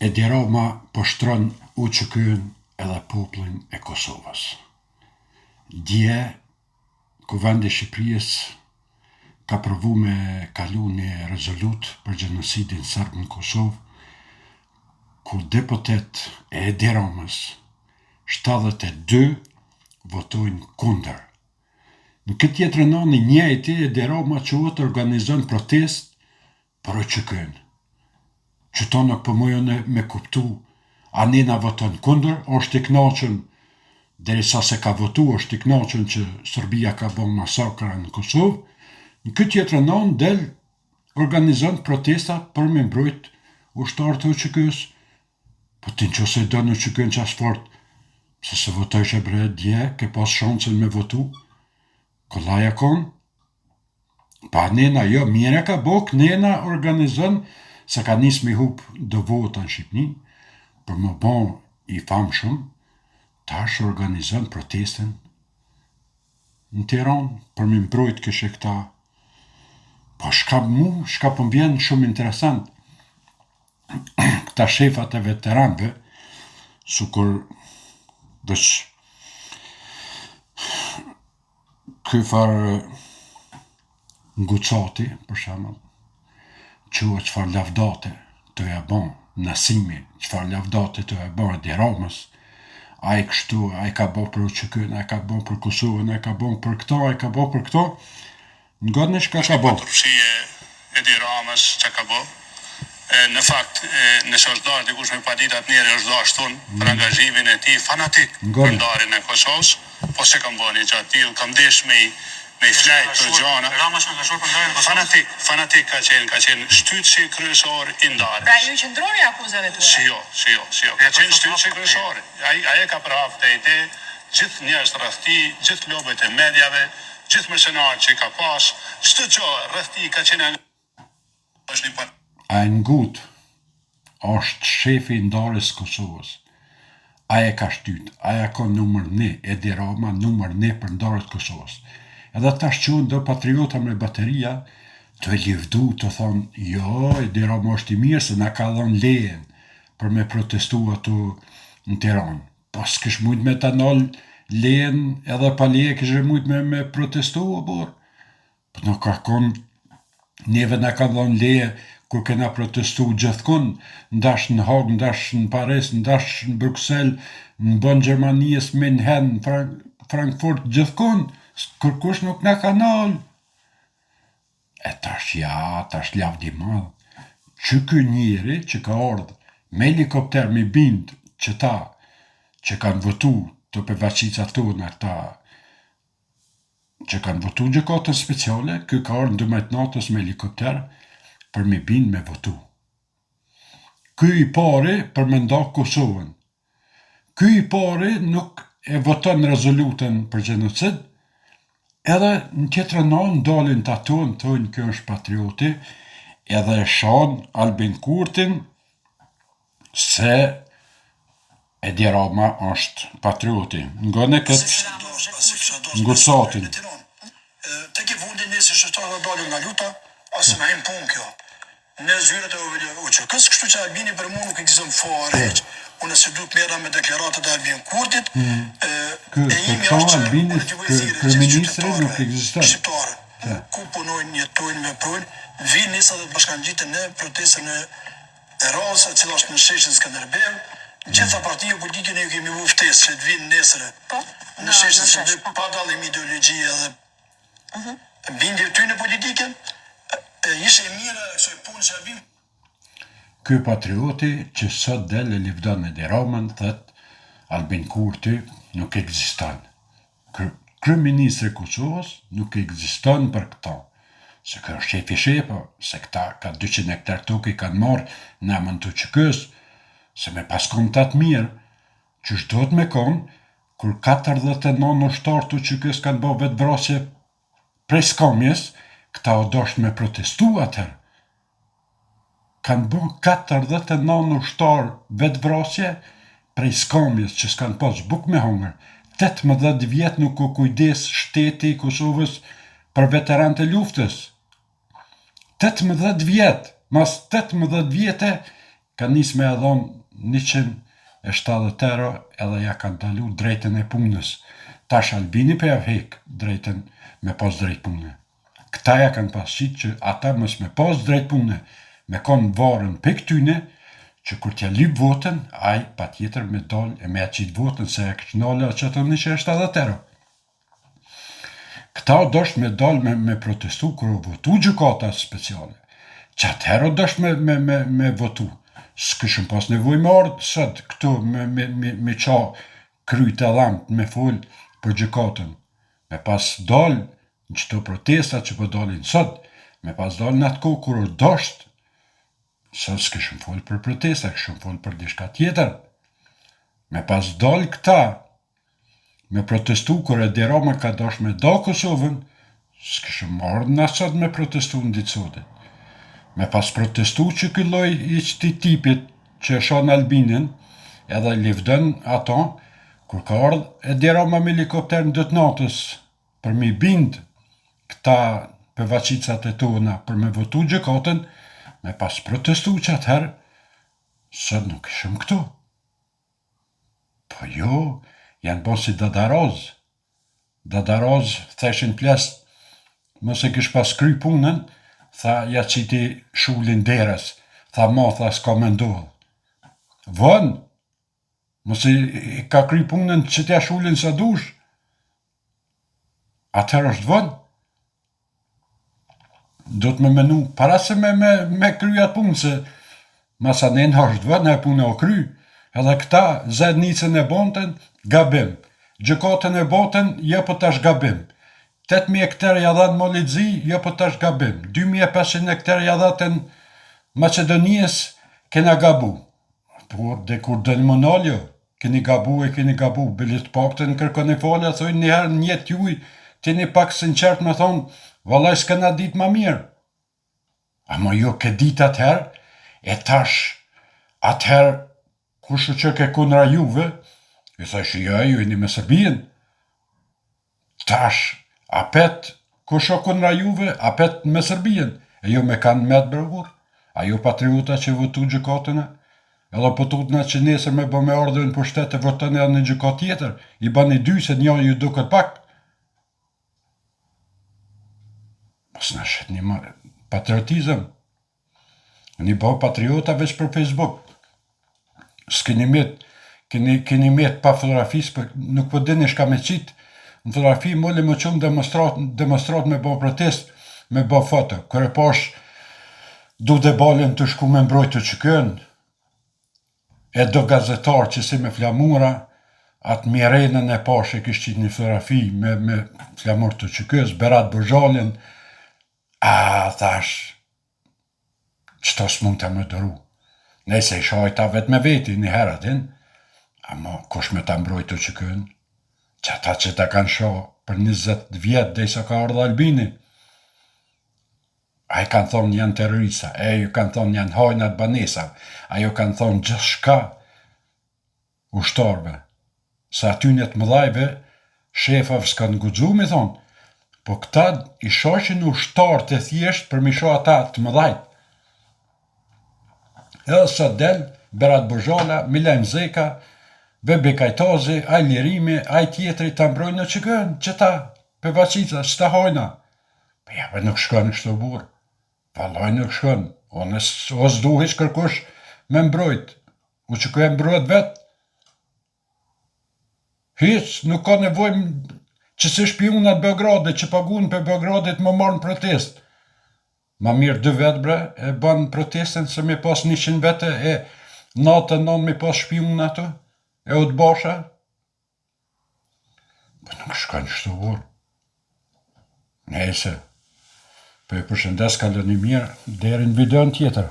Edi Rama po shtron UÇK-n edhe popullin e Kosovës. Dje, Kuvendi i Shqipërisë ka provu me kalu një rezolut për gjenocidin serb në Kosovë, ku deputet e Edi Ramës 72 votojnë kundër. Në këtë tjetër anë njëjti Edi Rama quhet organizon protest për UÇK-n. Qytona po mujën me kuptu, a nena voton kundër, është i kënaqur derisa se ka votu, është i kënaqur që Serbia ka bën masakra në Kosovë. Në këtë tjetër anë del organizon protesta për me mbrojt ushtarët e UÇK-s. Po ti nëse don UÇK-n qas fort, se se votojsh e bre dje, ke pas shansën me votu, kollaja kon. Pa nena, jo, mire ka bok, nena organizon, se ka nis me hup do vota në Shqipni, për më bon i famshëm, tash organizon protestën në Tiranë, për me mbrojt këshe këta. Po shka po m'vjen shumë interesant, këta shefat e veteranëve, sukur veç ky farë Nguçati, për shembull, quhet çfarë lavdate të ja bon Nasimi, çfarë lavdate të ja bon Edi Ramës, ai kështu, ai ka bo për UÇK-n, ai ka bo për Kosovën, ai ka bo për këto, ai ka bo për këto. Ngërni çka ka bo. Përfshije Edi Ramës çka ka bo. Në fakt, nëse është darë dikush me padit atë njerë është darë shtun për angazhimin e tij fanatik për ndarjen e Kosovës, po se kam bëni gjatë tillë, kam desh me i flajt për gjana. Rama është angazhuar për ndarjen e Kosovës. Fanatik ka qenë shtytësi kryesor i ndarjes. Pra ju qëndroni akuzave tuaja? Si jo. Ka qenë shtytësi kryesor. Ai ka prahë te gjithë njerëz rreth tij, gjithë lobet e mediave, gjithë mercenarët që ka pas, çdo gjë rreth tij ka qenë është një Ai Ngut është shefi i ndarjes Kosovës. Ai e ka shtyt, ai ka numër 1, Edi Rama numër 1 për ndarjen e Kosovës. Edhe tash qënë do patriota me bateria, të e livdu, të thonë, jo, Edi Rama është i mirë, se na ka dhënë lejen për me protestu ato në Tiranë. Po s'kish mujt me ta nal lejen, edhe pa leje kish mujt me protestu, o bor. Po nuk ka kon, neve na ka dhënë leje, kur kena protestu gjithkon, ndash në Hag, ndash në Paris, ndash në Bruxelles, në Bon Gjermanisë, Manhattan, Frankfurt, gjithkon, kërkush nuk na ka nal. E tash lavdi madh. Që ky njeri që ka ardhë me helikopter me bind qëta që kanë votu të përveçicat tona, ta që kanë votu gjykatën speciale, ky ka ardhë në 12 natës me helikopter për me bind me votu. Ky i pari për me nda Kosovën. Ky i pari nuk e voton rezolutën për gjenocid, edhe në tjetër anë dalin të ato, në thonë kjo është patrioti, edhe e shan Albin Kurtin se Edi Rama është patrioti. Ngone këtë Nguçatin. Te ke fundi nëse shështarë dhe dalin nga luta, asë në him pun kjo. Në zyrët e UÇK-s, kështu që Albini për mu nuk ekziston fare heq. Unë se du të mera me deklaratët e Albin Kurtit, kërministri nuk ekziston. Shqiptarë, ku punojnë, jetojnë, veprojnë, vinë nisa dhe të bashkangjitë në protestën e Rrasë, e cila është në sheshin Skënderbeu. Gjitha partijë politike ne ju kemi vu ftesë që të vinë nesër në sheshin Skënderbeu, pa dallim ideologji edhe bindje ty në politike, ishe mire kësoj punë që vinë. Ky patrioti që sot del e livdon Edi Ramën, thët Albin Kurti nuk ekziston. Kryeministri i Kosovës nuk ekziston për këta. Se kjo është shefi, se këta ka 200 hektar tokë i kanë marrë në emën të UÇK-s, se me pas kontat mirë, që shdohet me konë, kur 49 ushtarë të UÇK-s kanë bërë vetë vrasje prej skamjes, këta o dosht me protestu atër. Kanë bërë 49 ushtarë vetë vrasje prej skamjes që s'kanë pas buk me hongër. 18 vjetë nuk u kujdes shteti i Kosovës për veteranët e luftës. 18 vjetë, mas 18 vjetë ka nis me edhon 170 euro edhe ja kanë dalu drejtën e punës. Tash Albini për javë hek drejtën me pas drejt punë. Këta ja kanë pasqit që ata mës me pas drejt punë, me konë varën për këtyne, që kur t'ja lyp votën, aj pa tjetër me dal e me aqit votën se e këqnale që të 170 euro. Këta dosht me dal me protestu kër o votu gjykata speciale. Që atëherë dosht me votu. S'këshëm pas nevoj me ardhë sot këtu me qa kryt e dhamt me full për gjykatën. Me pas dal në qëto protesta që po dalin sot, me pas dal në atë kohë kër o dosht, sot s'këshëm full për protesta, këshëm full për dishka tjetër. Me pas dal këta, me protestu kër Edi Rama ka dosh me da Kosovën, s'këshëm ardhë në sot me protestu në ditë sotit. Me pas protestu që këlloj i qëti tipit që shon Albinin, edhe livdën ato, kur ka ardhë Edi Rama me helikopter në dëtë natës, për mi bind këta përvaqicat e tona, për me votu gjykatën, me pas protestu që atëherë, sot nuk ishëm këtu. Po jo, janë bon si dadaroz. Dadaroz, theshin ples, mëse kësh pas kry punën, tha, ja qiti shullin deres, tha, tha, s'ka me ndohë. Vën, mëse ka kry punën që t'ja shullin sa dush, atëherë është vën. Do të me menu, para se me kry atë punë, se masanen është vën, e punë o kry, edhe këta zednicën e bonten, gabim. Gjykatën e botën, jo po tash gabim. 8.000 hektar ja dhanë Molitzi, jo po tash gabim. 2.500 hektar ja dhanë Macedonijes, kena gabu. Por, dhe kur dënë më naljo, keni gabu, bilit pakten kërkoni falja, thoi njëherë njetë juj, tini pak sinqert me thonë, vallaj s'kena dit ma mirë. Ama jo ke dit atëherë, e tash, atëherë, kushu që ke kundra juve, i thash, jo, ju jeni me Serbien. Tash, apet, kusho kundra juve, apet me Serbien. E jo me kanë met bërgur, a jo patriota që votu gjykatëna, edhe po tutna që nesër me bë me ardhën për shtetë e votën edhe në gjykat tjetër, i bani 2 se një ju duket pak. Pas në shet një patriotizëm, një bë patriota veç për Facebook. S'keni met pa fotografis, nuk po dini shka me qitë, në fotografi molli më qumë demonstrat me bo protest, me bo foto. Kër e pash du dhe balin të shku me mbrojtë që kënë, e do gazetar që si me flamura, atë mjerenën e pash e kështë qitë një fotografi me flamur të që kësë, Berat Bërxhalin, thash, qëto s'mund të më dëru. Nese i shajta vet me veti një heratin, ama kush me ta mbrojtë që kënë, që ata që ta kanë shoh për 20 vjetë dhe sa ka ardhë Albini, a i kanë thonë janë terrorista, e ju kanë thonë janë hajnat banesa, a ju kanë thonë gjithë shka ushtarve, sa atynet mëdhajve, shefave s'kanë gudzu me thonë, po këta i shoshin ushtar të thjesht për mi shoh ata të mëdhajt. Edhe sot del, Berat Bërxhala, Milajm Zeka, Bebe Kajtazi, aj Lirimi, aj tjetëri të mbrojnë në që kënë, që ta, për vacica, që ta hojna. Për ja, nuk shkën në shto burë. Valaj nuk shkën. O s'duhish kërkush me mbrojt. U që kënë mbrojt vetë. Hiq, nuk ka nevoj që se shpionat Beograde, që pagun për Beogradit më marrën protest. Ma mirë 2 vetë bre, e banë protestën se me pas 100 vete, e natën me pas shpion ato, e o të basha. Po nuk shka një shto vorë. Nese, për e përshëndes kalën i mirë, deri në videon tjetër.